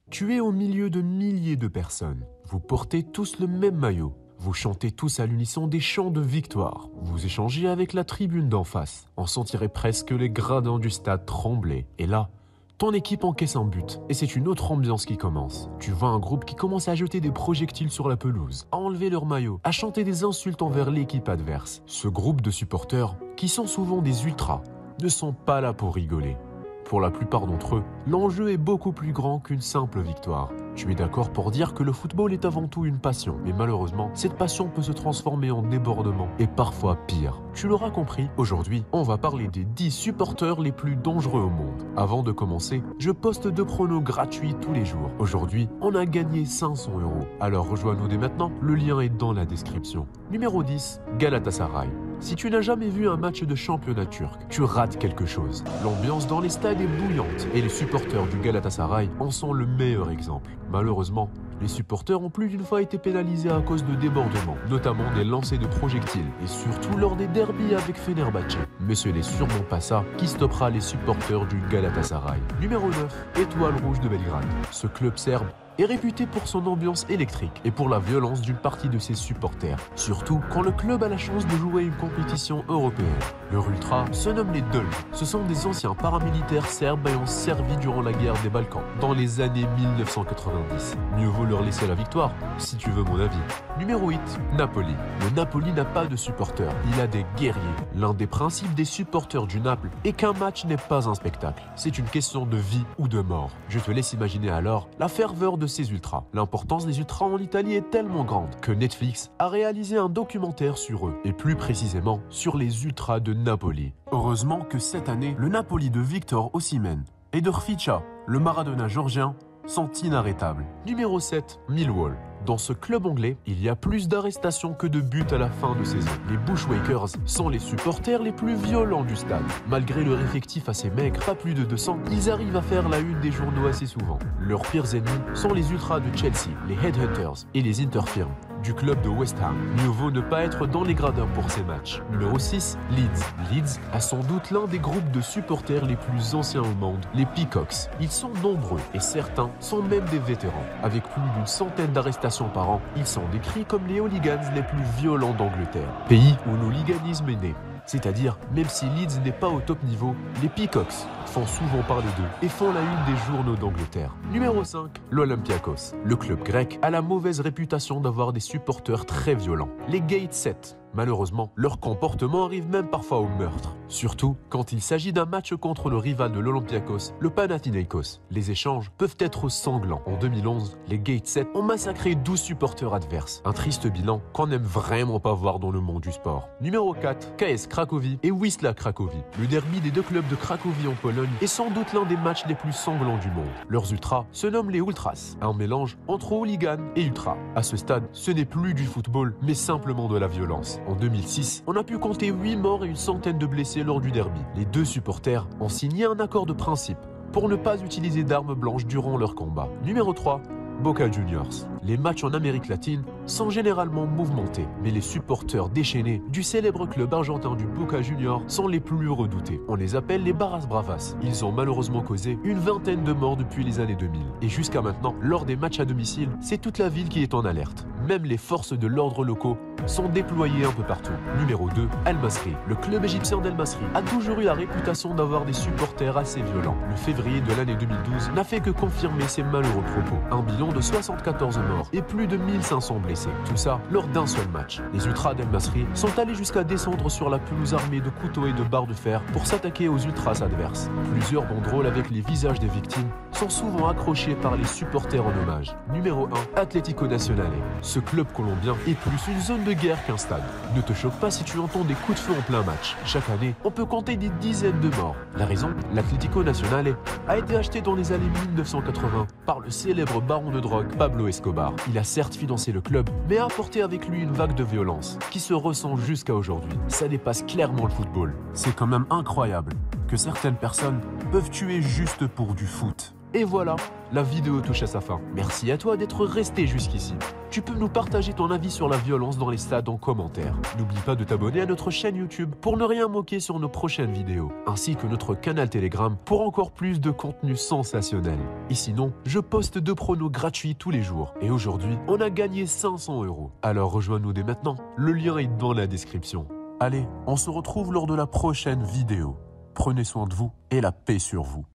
Tu es au milieu de milliers de personnes. Vous portez tous le même maillot. Vous chantez tous à l'unisson des chants de victoire. Vous échangez avec la tribune d'en face. On sentirait presque les gradins du stade trembler. Et là, ton équipe encaisse un but, et c'est une autre ambiance qui commence. Tu vois un groupe qui commence à jeter des projectiles sur la pelouse, à enlever leur maillot, à chanter des insultes envers l'équipe adverse. Ce groupe de supporters, qui sont souvent des ultras, ne sont pas là pour rigoler. Pour la plupart d'entre eux, l'enjeu est beaucoup plus grand qu'une simple victoire. Tu es d'accord pour dire que le football est avant tout une passion, mais malheureusement, cette passion peut se transformer en débordement et parfois pire. Tu l'auras compris, aujourd'hui, on va parler des 10 supporters les plus dangereux au monde. Avant de commencer, je poste 2 pronos gratuits tous les jours. Aujourd'hui, on a gagné 500 €. Alors rejoins-nous dès maintenant, le lien est dans la description. Numéro 10, Galatasaray. Si tu n'as jamais vu un match de championnat turc, tu rates quelque chose. L'ambiance dans les stades est bouillante et les supporters du Galatasaray en sont le meilleur exemple. Malheureusement, les supporters ont plus d'une fois été pénalisés à cause de débordements, notamment des lancers de projectiles et surtout lors des derbies avec Fenerbahçe. Mais ce n'est sûrement pas ça qui stoppera les supporters du Galatasaray. Numéro 9, Étoile Rouge de Belgrade. Ce club serbe est réputé pour son ambiance électrique et pour la violence d'une partie de ses supporters, surtout quand le club a la chance de jouer une compétition européenne. Leur ultra se nomme les Dulj. Ce sont des anciens paramilitaires serbes ayant servi durant la guerre des Balkans, dans les années 1990. Mieux vaut leur laisser la victoire, si tu veux mon avis. Numéro 8, Napoli. Le Napoli n'a pas de supporters, il a des guerriers. L'un des principes des supporters du Naples est qu'un match n'est pas un spectacle, c'est une question de vie ou de mort. Je te laisse imaginer alors la ferveur de ces ultras. L'importance des ultras en Italie est tellement grande que Netflix a réalisé un documentaire sur eux, et plus précisément sur les ultras de Napoli. Heureusement que cette année, le Napoli de Victor Osimhen et de Rfica, le Maradona georgien, sont inarrêtables. Numéro 7, Millwall. Dans ce club anglais, il y a plus d'arrestations que de buts à la fin de saison. Les Bushwhackers sont les supporters les plus violents du stade. Malgré leur effectif assez maigre, pas plus de 200, ils arrivent à faire la une des journaux assez souvent. Leurs pires ennemis sont les ultras de Chelsea, les Headhunters et les Interfirm du club de West Ham. Mieux vaut ne pas être dans les gradins pour ces matchs. Numéro 6, Leeds. Leeds a sans doute l'un des groupes de supporters les plus anciens au monde, les Peacocks. Ils sont nombreux et certains sont même des vétérans. Avec plus d'une centaine d'arrestations par an, ils sont décrits comme les hooligans les plus violents d'Angleterre, pays où l'hooliganisme est né. C'est-à-dire, même si Leeds n'est pas au top niveau, les Peacocks font souvent parler d'eux et font la une des journaux d'Angleterre. Numéro 5, l'Olympiakos. Le club grec a la mauvaise réputation d'avoir des supporters très violents. Les Gateshead. Malheureusement, leur comportement arrive même parfois au meurtre. Surtout quand il s'agit d'un match contre le rival de l'Olympiakos, le Panathinaikos. Les échanges peuvent être sanglants. En 2011, les Gateshead ont massacré 12 supporters adverses. Un triste bilan qu'on n'aime vraiment pas voir dans le monde du sport. Numéro 4, KS Cracovie et Wisła Cracovie. Le derby des 2 clubs de Cracovie en Pologne est sans doute l'un des matchs les plus sanglants du monde. Leurs ultras se nomment les Ultras, un mélange entre hooligan et ultra. À ce stade, ce n'est plus du football, mais simplement de la violence. En 2006, on a pu compter 8 morts et une centaine de blessés lors du derby. Les 2 supporters ont signé un accord de principe pour ne pas utiliser d'armes blanches durant leur combat. Numéro 3, Boca Juniors. Les matchs en Amérique latine sont généralement mouvementés, mais les supporters déchaînés du célèbre club argentin du Boca Juniors sont les plus redoutés. On les appelle les Barras Bravas. Ils ont malheureusement causé une vingtaine de morts depuis les années 2000. Et jusqu'à maintenant, lors des matchs à domicile, c'est toute la ville qui est en alerte. Même les forces de l'ordre locaux sont déployées un peu partout. Numéro 2, Al Masry. Le club égyptien d'Al Masry a toujours eu la réputation d'avoir des supporters assez violents. Le février de l'année 2012 n'a fait que confirmer ces malheureux propos. Un bilan de 74 morts et plus de 1500 blessés. Tout ça lors d'un seul match. Les ultras d'Al Masry sont allés jusqu'à descendre sur la pelouse armée de couteaux et de barres de fer pour s'attaquer aux ultras adverses. Plusieurs banderoles avec les visages des victimes sont souvent accrochées par les supporters en hommage. Numéro 1, Atlético Nacional. Ce club colombien est plus une zone de guerre qu'un stade. Ne te choque pas si tu entends des coups de feu en plein match. Chaque année, on peut compter des dizaines de morts. La raison, l'Atlético Nacional a été acheté dans les années 1980 par le célèbre baron de drogue Pablo Escobar. Il a certes financé le club, mais a apporté avec lui une vague de violence qui se ressent jusqu'à aujourd'hui. Ça dépasse clairement le football. C'est quand même incroyable que certaines personnes peuvent tuer juste pour du foot. Et voilà, la vidéo touche à sa fin. Merci à toi d'être resté jusqu'ici. Tu peux nous partager ton avis sur la violence dans les stades en commentaire. N'oublie pas de t'abonner à notre chaîne YouTube pour ne rien manquer sur nos prochaines vidéos, ainsi que notre canal Telegram pour encore plus de contenu sensationnel. Et sinon, je poste 2 pronos gratuits tous les jours. Et aujourd'hui, on a gagné 500 €. Alors rejoins-nous dès maintenant, le lien est dans la description. Allez, on se retrouve lors de la prochaine vidéo. Prenez soin de vous et la paix sur vous.